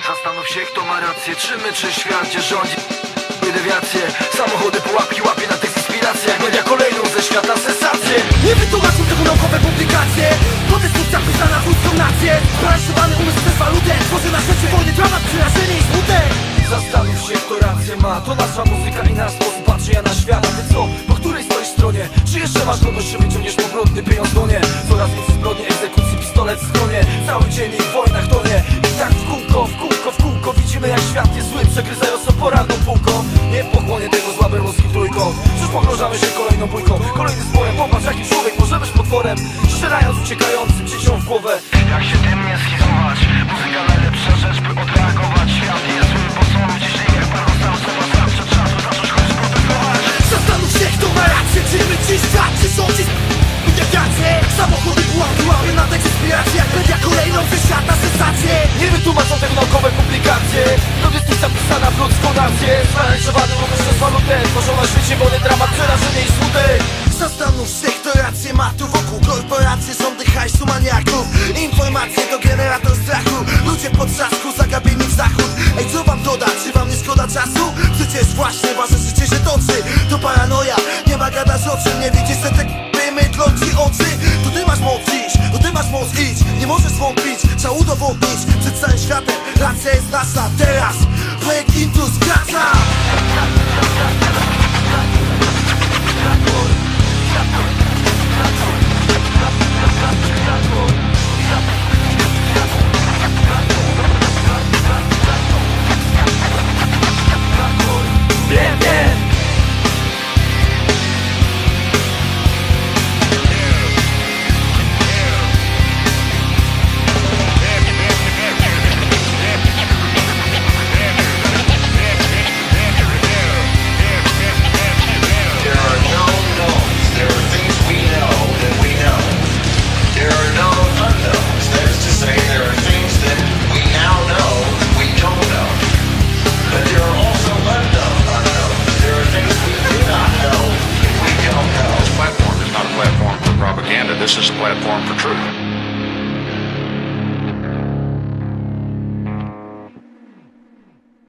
Zastanów się, kto ma rację, czy my, czy świat, gdzie rządzi dewiacje. Samochody, pułapki, łapie na tych inspiracjach. Media kolejną ze świata sensację. Nie wytłumaczą tego naukowe publikacje. To destrukcja pisana w ludzką nację. Branżowany umysł bez walutę tworzy na świecie wojny, dramat, przerażenie i smutek. Zastanów się, kto rację ma. To nasza muzyka i nasz sposób patrzenia na świat. A ty co? Po której stoisz stronie? Czy jeszcze masz kogoś, że wyciągniesz powrotny pieniądz do nie? Coraz więcej zbrodni, egzekucji, pistolet w skronie. Cały dzień w wojnach tonie. I tak w kółko, w kółko, w kółko. Widzimy, jak świat jest zły, przegryzając co poranną półką. Nie pochłonie tego zła bermudzki trójką. Przecież pogrążamy się kolejną bójką, kolejnym sporem. Popatrz, jaki człowiek może być potworem, strzelając uciekającym dzieciom w głowę. Jak się tym nie schizować? Muzyka najlepsza rzecz, by odreagować. Świat jest zły, bo są ludzie źli. Jak bardzo sam słowa starcze, trzeba tu zacząć choć protestować. Zastanów się, kto ma rację, czy my, czy świat, czy rządzi dewiacje. Samochody, pułapki, łapie na tekst inspiracje. Jak media kolejną ze świata sensacje. Nie wytłumaczą tego naukowe publikacje. To dyskusja pisana w ludzką nację. Zrealizowany umysł przez walutę tworzą na świecie wojny, dramat, przerażenie i smutek. Zastanów się, kto rację ma tu wokół. Korporacje, sądy, hajsu, maniaków. Informacje to generator strachu. Ludzie pod trzasku, zagabieni w zachód. Ej, co wam doda? Czy wam nie szkoda czasu? Przecież właśnie wasze życie się toczy. To paranoja, nie ma gadasz o czym. Nie widzisz setek mydlą ci oczy. To ty masz moc dziś, to ty masz moc idź. Nie możesz wątpić, trzeba udowodnić przed całym światem. Racja jest nasza teraz. Projekt Intus wraca. This is a platform for truth.